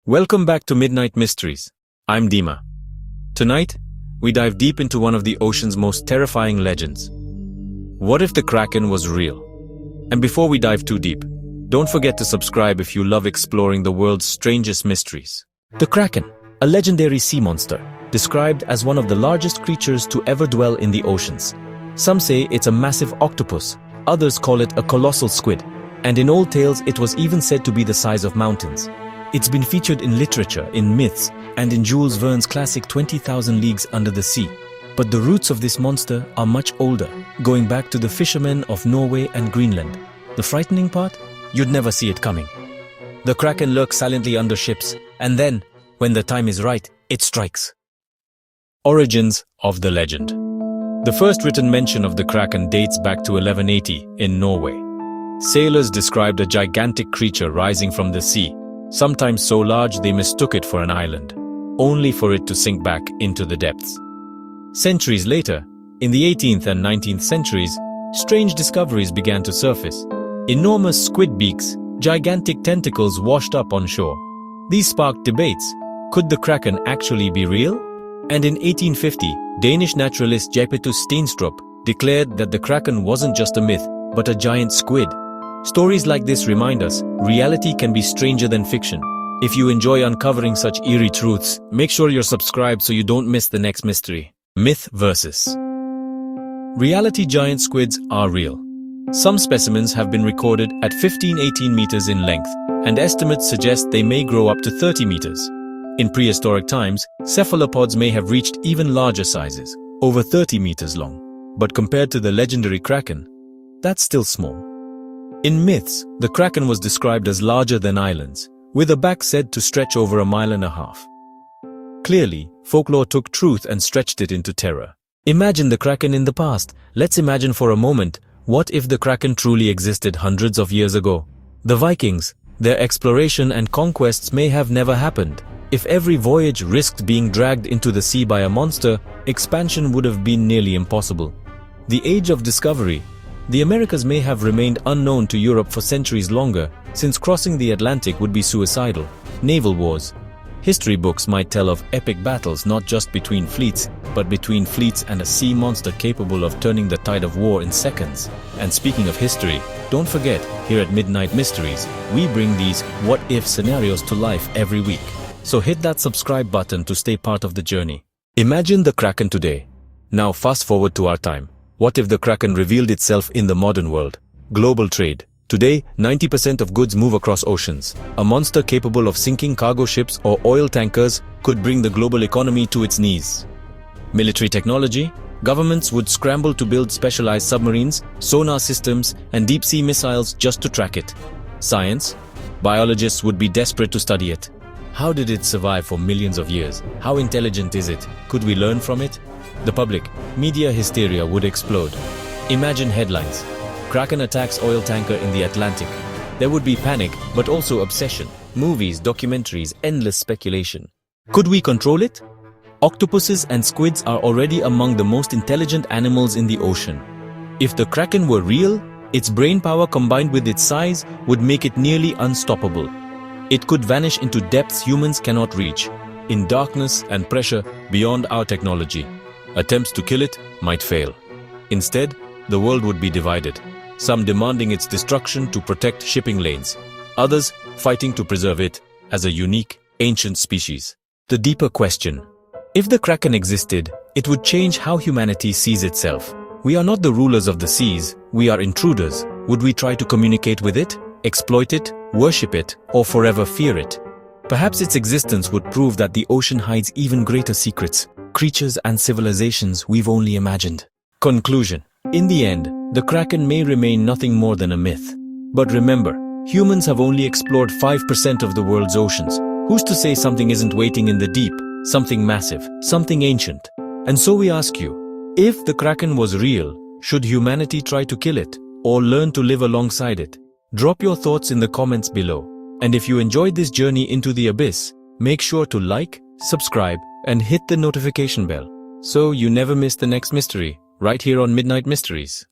Welcome back to Midnight Mysteries. I'm Dima. Tonight, we dive deep into one of the ocean's most terrifying legends. What if the Kraken was real? And before we dive too deep, don't forget to subscribe if you love exploring the world's strangest mysteries. The Kraken, a legendary sea monster, described as one of the largest creatures to ever dwell in the oceans. Some say it's a massive octopus, others call it a colossal squid, and in old tales it was even said to be the size of mountains. It's been featured in literature, in myths, and in Jules Verne's classic 20,000 Leagues Under the Sea. But the roots of this monster are much older, going back to the fishermen of Norway and Greenland. The frightening part? You'd never see it coming. The Kraken lurks silently under ships, and then, when the time is right, it strikes. Origins of the legend. The first written mention of the Kraken dates back to 1180 in Norway. Sailors described a gigantic creature rising from the sea, sometimes so large they mistook it for an island, only for it to sink back into the depths. Centuries later, in the 18th and 19th centuries, strange discoveries began to surface. Enormous squid beaks, gigantic tentacles washed up on shore. These sparked debates. Could the Kraken actually be real? And in 1850, Danish naturalist Japetus Steenstrup declared that the Kraken wasn't just a myth, but a giant squid. Stories like this remind us, reality can be stranger than fiction. If you enjoy uncovering such eerie truths, make sure you're subscribed so you don't miss the next mystery. Myth versus reality. Giant squids are real. Some specimens have been recorded at 15-18 meters in length, and estimates suggest they may grow up to 30 meters. In prehistoric times, cephalopods may have reached even larger sizes, over 30 meters long. But compared to the legendary Kraken, that's still small. In myths, the Kraken was described as larger than islands, with a back said to stretch over 1.5 miles. Clearly, folklore took truth and stretched it into terror. Imagine the Kraken in the past. Let's imagine for a moment, what if the Kraken truly existed hundreds of years ago? The Vikings, their exploration and conquests may have never happened. If every voyage risked being dragged into the sea by a monster, expansion would have been nearly impossible. The age of discovery. The Americas may have remained unknown to Europe for centuries longer, since crossing the Atlantic would be suicidal. Naval wars. History books might tell of epic battles not just between fleets, but between fleets and a sea monster capable of turning the tide of war in seconds. And speaking of history, don't forget, here at Midnight Mysteries, we bring these what-if scenarios to life every week. So hit that subscribe button to stay part of the journey. Imagine the Kraken today. Now fast forward to our time. What if the Kraken revealed itself in the modern world? Global trade. Today, 90% of goods move across oceans. A monster capable of sinking cargo ships or oil tankers could bring the global economy to its knees. Military technology. Governments would scramble to build specialized submarines, sonar systems, and deep-sea missiles just to track it. Science. Biologists would be desperate to study it. How did it survive for millions of years? How intelligent is it? Could we learn from it? The public, media hysteria would explode. Imagine headlines. Kraken attacks oil tanker in the Atlantic. There would be panic, but also obsession. Movies, documentaries, endless speculation. Could we control it? Octopuses and squids are already among the most intelligent animals in the ocean. If the Kraken were real, its brain power combined with its size would make it nearly unstoppable. It could vanish into depths humans cannot reach, in darkness and pressure beyond our technology. Attempts to kill it might fail. Instead, the world would be divided, some demanding its destruction to protect shipping lanes, others fighting to preserve it as a unique, ancient species. The deeper question: if the Kraken existed, it would change how humanity sees itself. We are not the rulers of the seas, we are intruders. Would we try to communicate with it, exploit it, worship it, or forever fear it? Perhaps its existence would prove that the ocean hides even greater secrets, creatures and civilizations we've only imagined. Conclusion. In the end, the Kraken may remain nothing more than a myth. But remember, humans have only explored 5% of the world's oceans. Who's to say something isn't waiting in the deep, something massive, something ancient? And so we ask you, if the Kraken was real, should humanity try to kill it, or learn to live alongside it? Drop your thoughts in the comments below. And if you enjoyed this journey into the abyss, make sure to like, subscribe, and hit the notification bell, so you never miss the next mystery, right here on Midnight Mysteries.